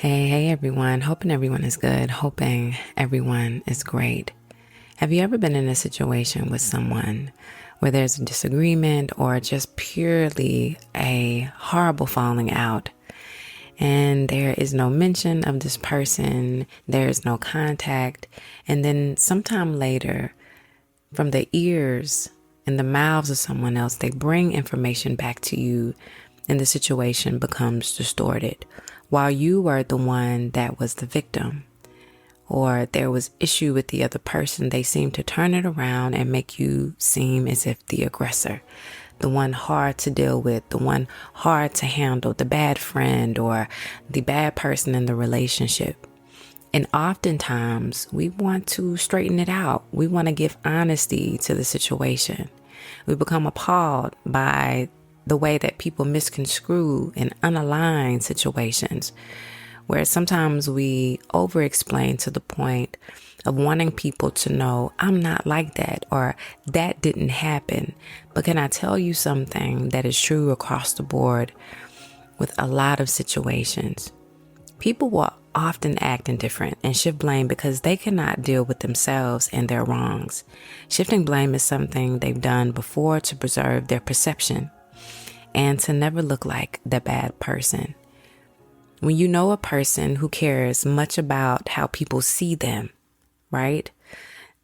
Hey everyone. Hoping everyone is good. Hoping everyone is great. Have you ever been in a situation with someone where there's a disagreement or just purely a horrible falling out and there is no mention of this person, there is no contact, and then sometime later from the ears and the mouths of someone else, they bring information back to you and the situation becomes distorted while you were the one that was the victim, or there was issue with the other person. They seem to turn it around and make you seem as if the aggressor, the one hard to deal with, the one hard to handle, the bad friend or the bad person in the relationship. And oftentimes we want to straighten it out. We want to give honesty to the situation. We become appalled by the way that people misconstrue and unalign situations, where sometimes we overexplain to the point of wanting people to know, I'm not like that, or that didn't happen. But can I tell you something that is true across the board with a lot of situations? People will often act indifferent and shift blame because they cannot deal with themselves and their wrongs. Shifting blame is something they've done before to preserve their perception and to never look like the bad person. When you know a person who cares much about how people see them, right?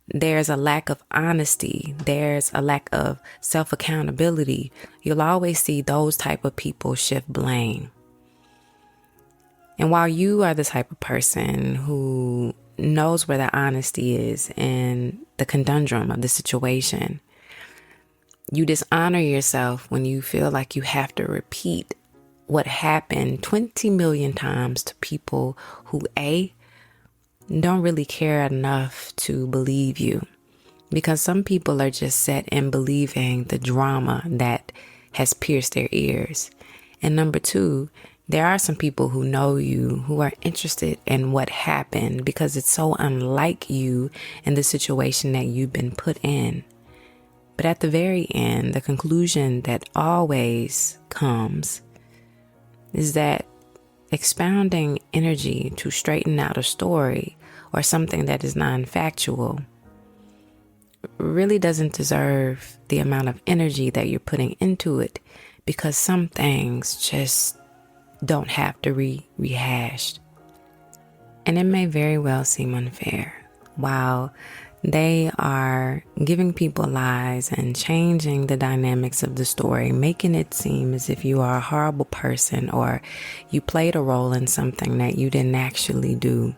There's a lack of honesty. There's a lack of self-accountability. You'll always see those type of people shift blame. And while you are the type of person who knows where the honesty is and the conundrum of the situation, you dishonor yourself when you feel like you have to repeat what happened 20 million times to people who don't really care enough to believe you. Because some people are just set in believing the drama that has pierced their ears. And number two, there are some people who know you who are interested in what happened because it's so unlike you and the situation that you've been put in. But at the very end, the conclusion that always comes is that expounding energy to straighten out a story or something that is non-factual really doesn't deserve the amount of energy that you're putting into it, because some things just don't have to be rehashed. And it may very well seem unfair. While they are giving people lies and changing the dynamics of the story, making it seem as if you are a horrible person or you played a role in something that you didn't actually do.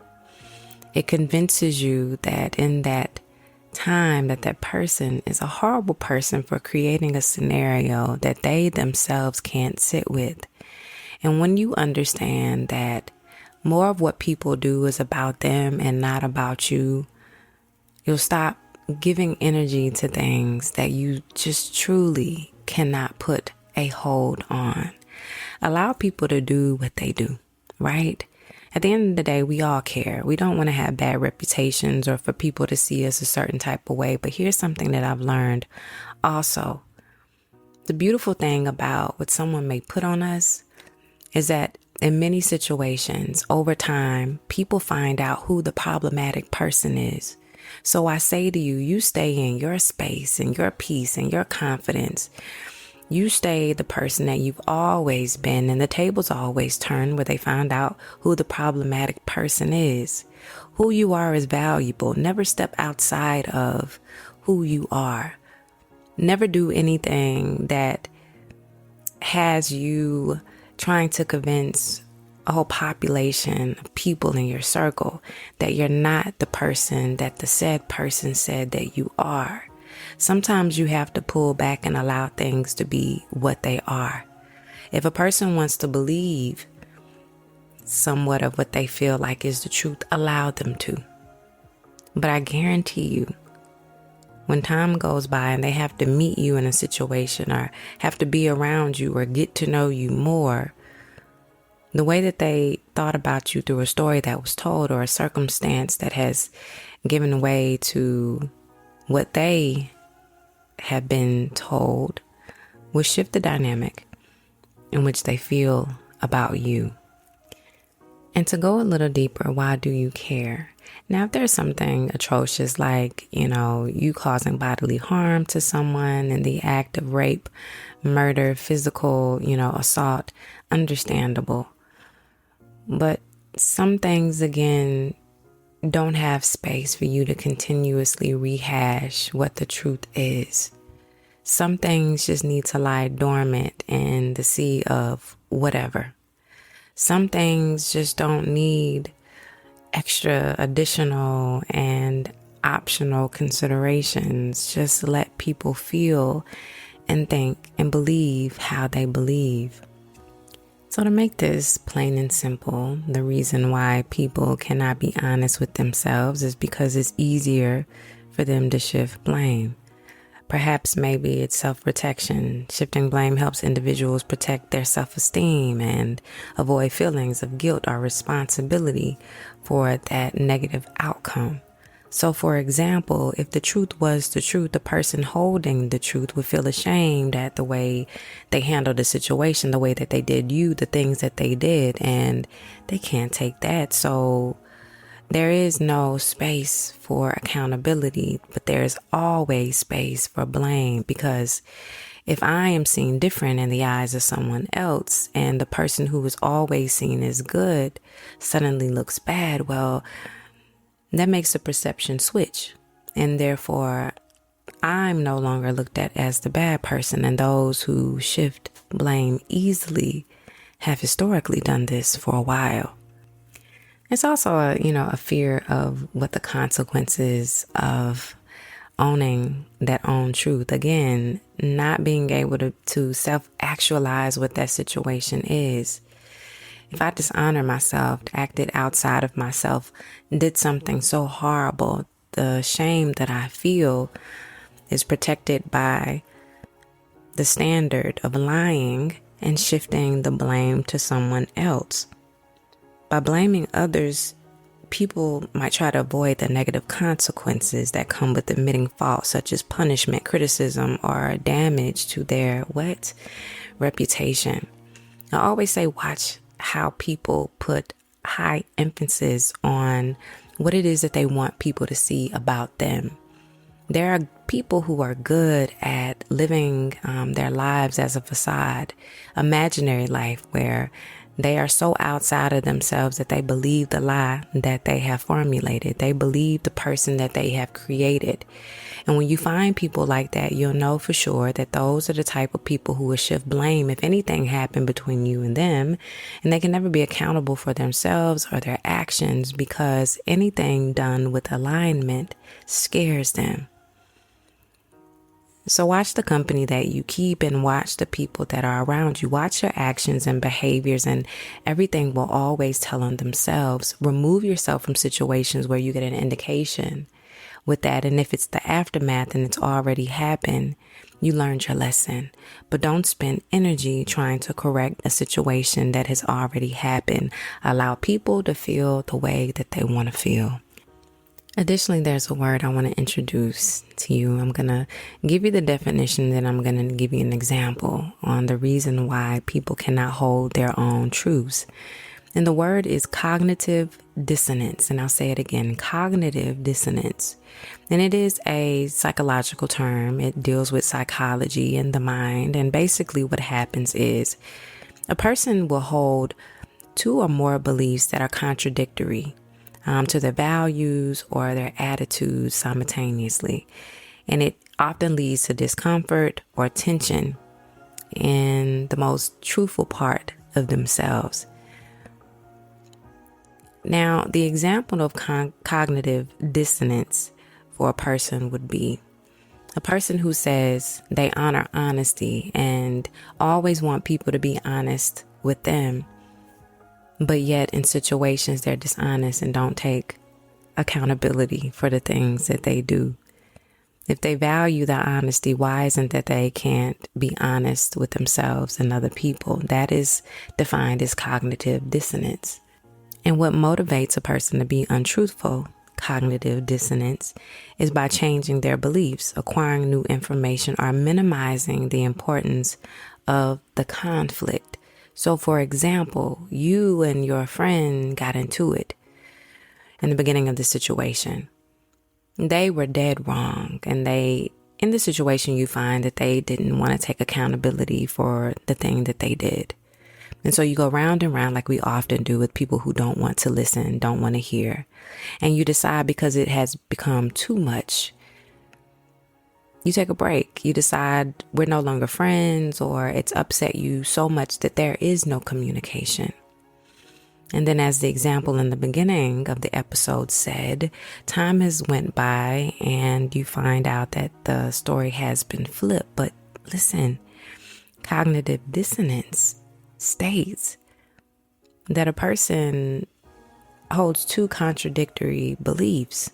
It convinces you that in that time that person is a horrible person for creating a scenario that they themselves can't sit with. And when you understand that more of what people do is about them and not about you, you'll stop giving energy to things that you just truly cannot put a hold on. Allow people to do what they do, right? At the end of the day, we all care. We don't want to have bad reputations or for people to see us a certain type of way. But here's something that I've learned also. The beautiful thing about what someone may put on us is that in many situations, over time, people find out who the problematic person is. So I say to you, you stay in your space and your peace and your confidence. You stay the person that you've always been, and the tables always turn where they find out who the problematic person is. Who you are is valuable. Never step outside of who you are. Never do anything that has you trying to convince a whole population of people in your circle that you're not the person that the said person said that you are. Sometimes you have to pull back and allow things to be what they are. If a person wants to believe somewhat of what they feel like is the truth, allow them to. But I guarantee you, when time goes by and they have to meet you in a situation or have to be around you or get to know you more, the way that they thought about you through a story that was told or a circumstance that has given way to what they have been told will shift the dynamic in which they feel about you. And to go a little deeper, why do you care? Now, if there's something atrocious like, you causing bodily harm to someone in the act of rape, murder, physical, assault, understandable. But some things, again, don't have space for you to continuously rehash what the truth is. Some things just need to lie dormant in the sea of whatever. Some things just don't need extra, additional, and optional considerations. Just let people feel and think and believe how they believe. So to make this plain and simple, the reason why people cannot be honest with themselves is because it's easier for them to shift blame. Perhaps maybe it's self-protection. Shifting blame helps individuals protect their self-esteem and avoid feelings of guilt or responsibility for that negative outcome. So, for example, if the truth was the truth, the person holding the truth would feel ashamed at the way they handled the situation, the way that they did the things that they did, and they can't take that. So there is no space for accountability, but there's always space for blame, because if I am seen different in the eyes of someone else and the person who was always seen as good suddenly looks bad, well, that makes the perception switch. And therefore, I'm no longer looked at as the bad person, and those who shift blame easily have historically done this for a while. It's also a fear of what the consequences of owning that own truth. Again, not being able to self-actualize what that situation is. If I dishonor myself, acted outside of myself, did something so horrible, the shame that I feel is protected by the standard of lying and shifting the blame to someone else. By blaming others, people might try to avoid the negative consequences that come with admitting fault, such as punishment, criticism, or damage to their reputation. I always say, watch how people put high emphasis on what it is that they want people to see about them. There are people who are good at living their lives as a facade, imaginary life, where they are so outside of themselves that they believe the lie that they have formulated. They believe the person that they have created. And when you find people like that, you'll know for sure that those are the type of people who will shift blame if anything happened between you and them. And they can never be accountable for themselves or their actions, because anything done with alignment scares them. So watch the company that you keep and watch the people that are around you. Watch your actions and behaviors, and everything will always tell on themselves. Remove yourself from situations where you get an indication with that. And if it's the aftermath and it's already happened, you learned your lesson. But don't spend energy trying to correct a situation that has already happened. Allow people to feel the way that they want to feel. Additionally, there's a word I want to introduce to you. I'm going to give you the definition, then I'm going to give you an example on the reason why people cannot hold their own truths. And the word is cognitive dissonance. And I'll say it again, cognitive dissonance. And it is a psychological term. It deals with psychology and the mind. And basically what happens is a person will hold two or more beliefs that are contradictory to their values or their attitudes simultaneously. And it often leads to discomfort or tension in the most truthful part of themselves. Now, the example of cognitive dissonance for a person would be a person who says they honor honesty and always want people to be honest with them, but yet in situations they're dishonest and don't take accountability for the things that they do. If they value the honesty, why isn't that they can't be honest with themselves and other people? That is defined as cognitive dissonance. And what motivates a person to be untruthful, cognitive dissonance, is by changing their beliefs, acquiring new information, or minimizing the importance of the conflict So, for example, you and your friend got into it in the beginning of the situation. They were dead wrong, and in the situation, you find that they didn't want to take accountability for the thing that they did. And so you go round and round like we often do with people who don't want to listen, don't want to hear. And you decide, because it has become too much, you take a break. You decide we're no longer friends, or it's upset you so much that there is no communication. And then, as the example in the beginning of the episode said, time has went by and you find out that the story has been flipped. But listen, cognitive dissonance states that a person holds two contradictory beliefs.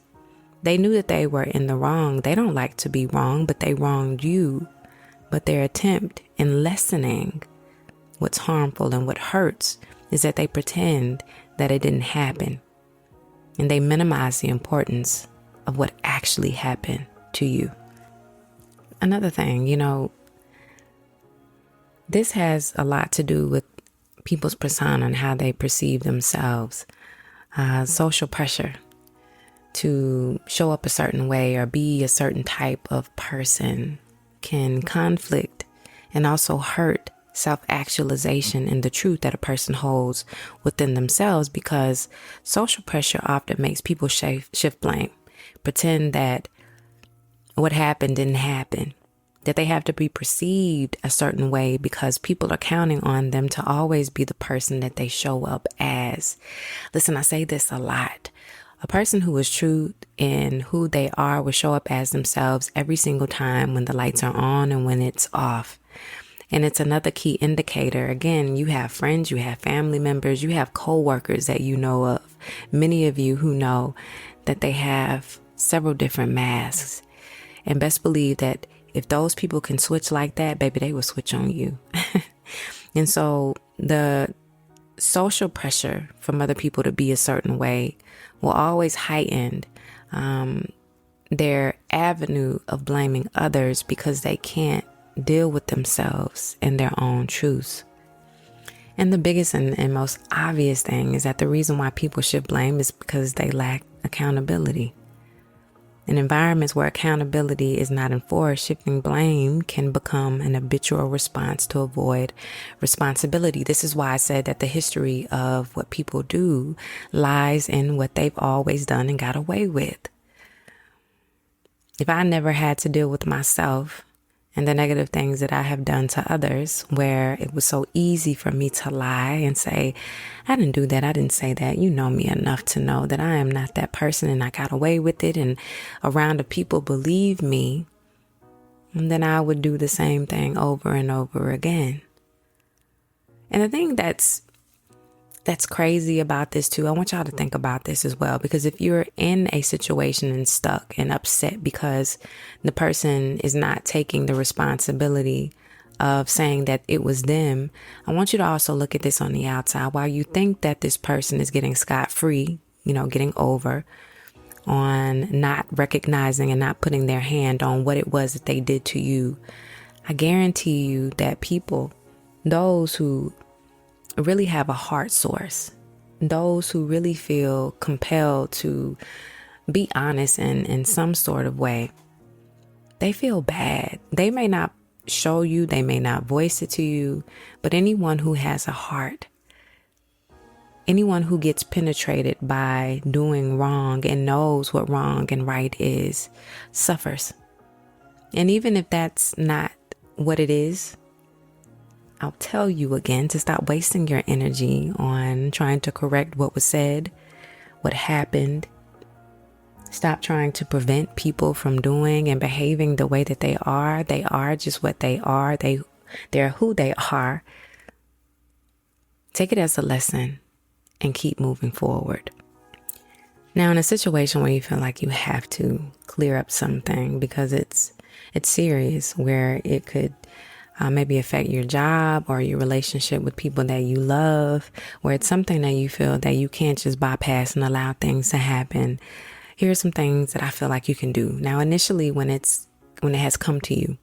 They knew that they were in the wrong. They don't like to be wrong, but they wronged you. But their attempt in lessening what's harmful and what hurts is that they pretend that it didn't happen. And they minimize the importance of what actually happened to you. Another thing, this has a lot to do with people's persona and how they perceive themselves. Social pressure to show up a certain way or be a certain type of person can conflict and also hurt self-actualization and the truth that a person holds within themselves, because social pressure often makes people shift blame, pretend that what happened didn't happen, that they have to be perceived a certain way because people are counting on them to always be the person that they show up as. Listen, I say this a lot. A person who is true in who they are will show up as themselves every single time when the lights are on and when it's off. And it's another key indicator. Again, you have friends, you have family members, you have co-workers that you know of. Many of you who know that they have several different masks. And best believe that if those people can switch like that, baby, they will switch on you. And so the social pressure from other people to be a certain way will always heighten their avenue of blaming others because they can't deal with themselves and their own truths. And the biggest and most obvious thing is that the reason why people shift blame is because they lack accountability. In environments where accountability is not enforced, shifting blame can become an habitual response to avoid responsibility. This is why I said that the history of what people do lies in what they've always done and got away with. If I never had to deal with myself and the negative things that I have done to others, where it was so easy for me to lie and say, I didn't do that, I didn't say that. You know me enough to know that I am not that person and I got away with it, and a round of people believe me, and then I would do the same thing over and over again. And the thing that's crazy about this too, I want y'all to think about this as well, because if you're in a situation and stuck and upset because the person is not taking the responsibility of saying that it was them, I want you to also look at this on the outside. While you think that this person is getting scot-free, getting over on not recognizing and not putting their hand on what it was that they did to you, I guarantee you that people, those who really have a heart source, those who really feel compelled to be honest in some sort of way, they feel bad. They may not show you, they may not voice it to you, but anyone who has a heart, anyone who gets penetrated by doing wrong and knows what wrong and right is, suffers. And even if that's not what it is, I'll tell you again to stop wasting your energy on trying to correct what was said, what happened. Stop trying to prevent people from doing and behaving the way that they are. They are just what they are. They're who they are. Take it as a lesson and keep moving forward. Now, in a situation where you feel like you have to clear up something because it's serious, where it could maybe affect your job or your relationship with people that you love, where it's something that you feel that you can't just bypass and allow things to happen, here are some things that I feel like you can do. Now, initially, when it's when it has come to you,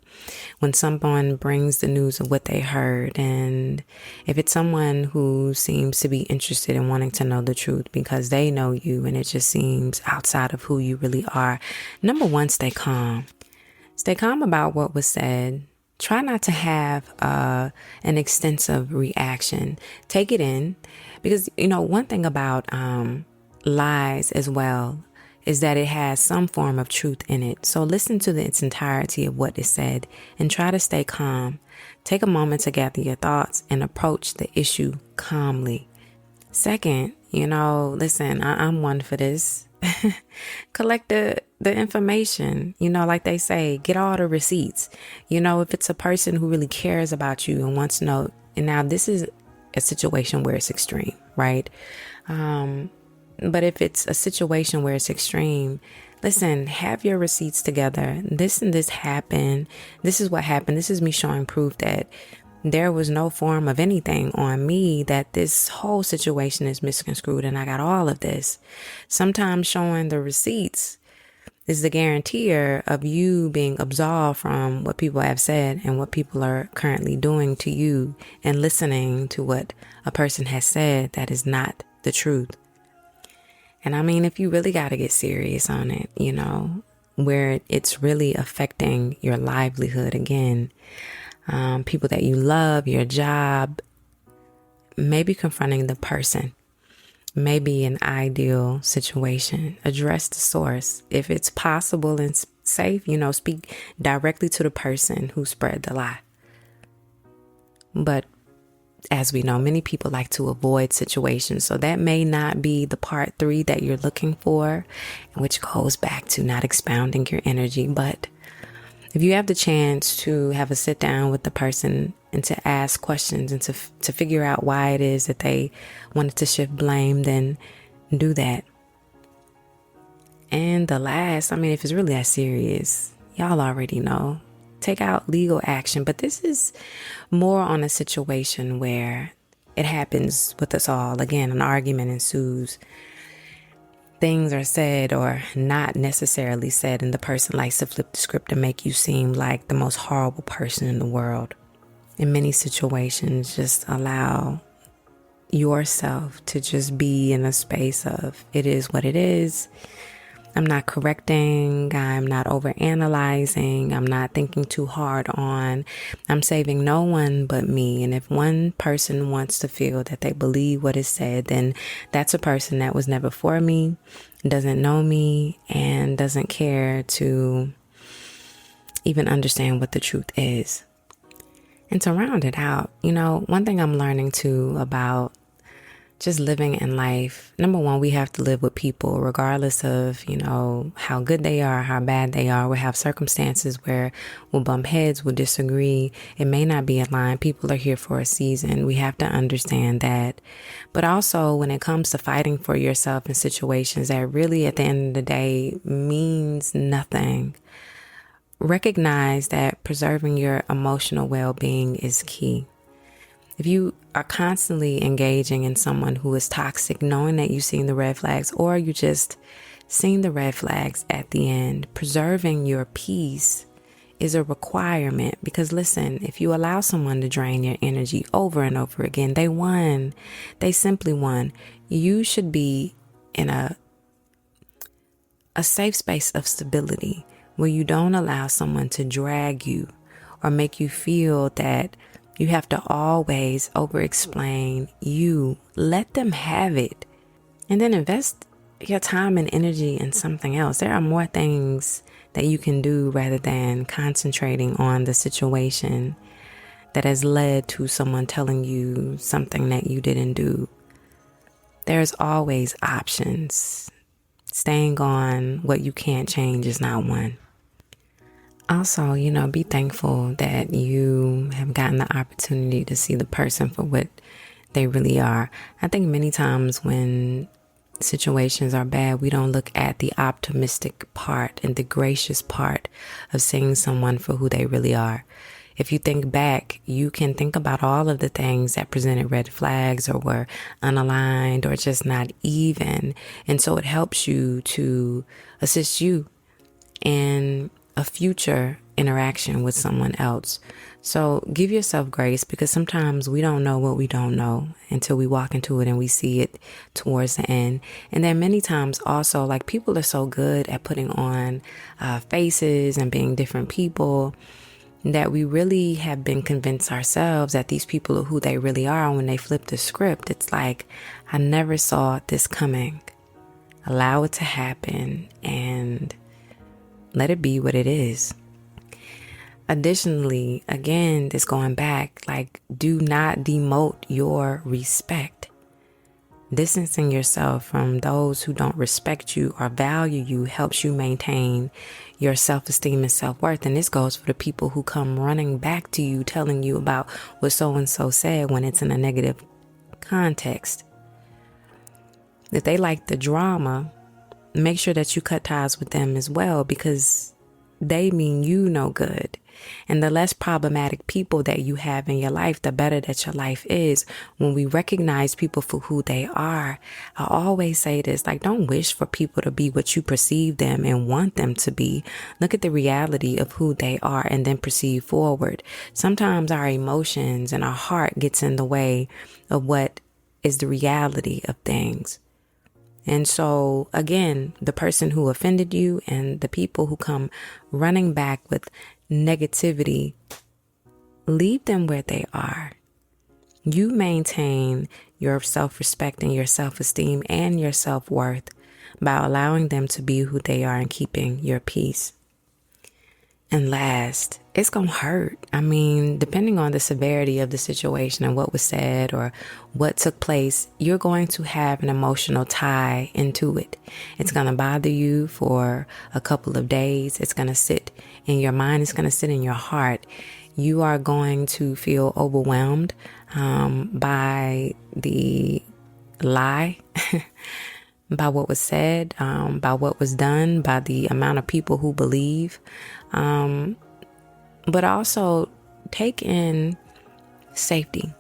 when someone brings the news of what they heard, and if it's someone who seems to be interested in wanting to know the truth because they know you and it just seems outside of who you really are, number one, stay calm. Stay calm about what was said. Try not to have an extensive reaction. Take it in, because, one thing about lies as well is that it has some form of truth in it. So listen to its entirety of what is said and try to stay calm. Take a moment to gather your thoughts and approach the issue calmly. Second, listen, I'm one for this. Collect the information, like they say, get all the receipts. If it's a person who really cares about you and wants to know, and now this is a situation where it's extreme, right? But if it's a situation where it's extreme, listen, have your receipts together. This and this happened. This is what happened. This is me showing proof that there was no form of anything on me, that this whole situation is misconstrued, and I got all of this. Sometimes showing the receipts is the guarantor of you being absolved from what people have said and what people are currently doing to you, and listening to what a person has said that is not the truth. And I mean, if you really got to get serious on it, where it's really affecting your livelihood again, people that you love, your job, maybe confronting the person, maybe an ideal situation, address the source. If it's possible and safe, speak directly to the person who spread the lie. But as we know, many people like to avoid situations. So that may not be the part 3 that you're looking for, which goes back to not expounding your energy. But if you have the chance to have a sit down with the person and to ask questions and to figure out why it is that they wanted to shift blame, then do that. And the last, if it's really that serious, y'all already know, take out legal action. But this is more on a situation where it happens with us all. Again, an argument ensues. Things are said or not necessarily said, and the person likes to flip the script and make you seem like the most horrible person in the world. In many situations, just allow yourself to just be in a space of, it is what it is. I'm not correcting. I'm not overanalyzing. I'm not thinking too hard on. I'm saving no one but me. And if one person wants to feel that they believe what is said, then that's a person that was never for me, doesn't know me, and doesn't care to even understand what the truth is. And to round it out, one thing I'm learning too about just living in life, number one, we have to live with people regardless of, how good they are, how bad they are. We'll have circumstances where we'll bump heads, we'll disagree. It may not be aligned. People are here for a season. We have to understand that. But also when it comes to fighting for yourself in situations that really at the end of the day means nothing, recognize that preserving your emotional well-being is key. If you are constantly engaging in someone who is toxic, knowing that you've seen the red flags, or you just seen the red flags at the end, preserving your peace is a requirement. Because listen, if you allow someone to drain your energy over and over again, they won. They simply won. You should be in a safe space of stability where you don't allow someone to drag you or make you feel that you have to always overexplain you. Let them have it. And then invest your time and energy in something else. There are more things that you can do rather than concentrating on the situation that has led to someone telling you something that you didn't do. There's always options. Staying on what you can't change is not one. Also, be thankful that you have gotten the opportunity to see the person for what they really are. I think many times when situations are bad, we don't look at the optimistic part and the gracious part of seeing someone for who they really are. If you think back, you can think about all of the things that presented red flags or were unaligned or just not even. And so it helps you to assist you in a future interaction with someone else. So give yourself grace, because sometimes we don't know what we don't know until we walk into it and we see it towards the end. And then many times also, like, people are so good at putting on faces and being different people that we really have been convinced ourselves that these people are who they really are. When they flip the script, it's like, I never saw this coming. Allow it to happen and let it be what it is. Additionally, again, this going back, like, do not demote your respect. Distancing yourself from those who don't respect you or value you helps you maintain your self-esteem and self-worth. And this goes for the people who come running back to you, telling you about what so-and-so said when it's in a negative context. If they like the drama, make sure that you cut ties with them as well, because they mean you no good. And the less problematic people that you have in your life, the better that your life is. When we recognize people for who they are, I always say this, like, don't wish for people to be what you perceive them and want them to be. Look at the reality of who they are and then proceed forward. Sometimes our emotions and our heart gets in the way of what is the reality of things. And so, again, the person who offended you and the people who come running back with negativity, leave them where they are. You maintain your self-respect and your self-esteem and your self-worth by allowing them to be who they are and keeping your peace. And last, it's going to hurt. I mean, depending on the severity of the situation and what was said or what took place, you're going to have an emotional tie into it. It's going to bother you for a couple of days. It's going to sit in your mind. It's going to sit in your heart. You are going to feel overwhelmed by the lie, by what was said, by what was done, by the amount of people who believe. But also take in safety,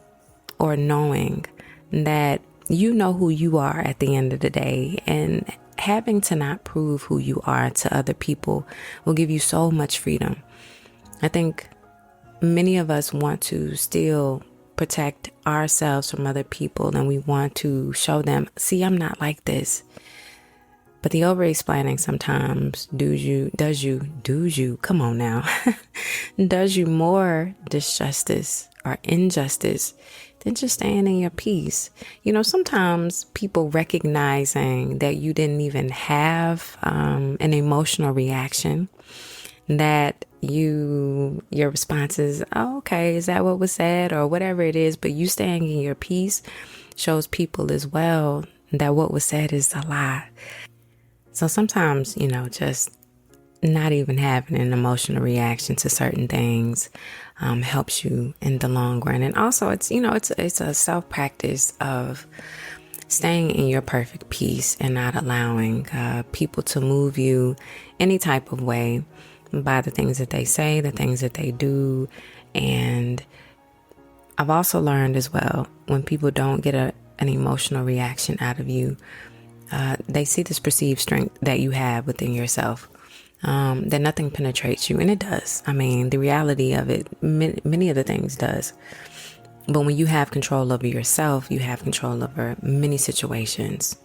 or knowing that you know who you are at the end of the day, and having to not prove who you are to other people will give you so much freedom. I think many of us want to still protect ourselves from other people, and we want to show them, see, I'm not like this. But the over-explaining sometimes does you, come on now, does you more disjustice or injustice than just staying in your peace. You know, sometimes people recognizing that you didn't even have an emotional reaction, that your response is, oh, okay, is that what was said, or whatever it is, but you staying in your peace shows people as well that what was said is a lie. So sometimes, you know, just not even having an emotional reaction to certain things helps you in the long run. And also, it's a self-practice of staying in your perfect peace and not allowing people to move you any type of way by the things that they say, the things that they do. And I've also learned as well, when people don't get an emotional reaction out of you, they see this perceived strength that you have within yourself, that nothing penetrates you. And it does. I mean, the reality of it, many of the things does. But when you have control over yourself, you have control over many situations.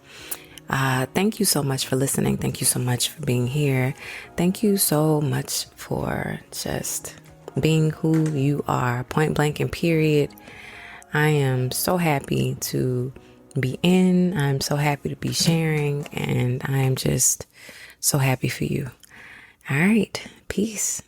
Thank you so much for listening. Thank you so much for being here. Thank you so much for just being who you are, point blank and period. I am so happy to be in. I'm so happy to be sharing, and I am just so happy for you. All right. Peace.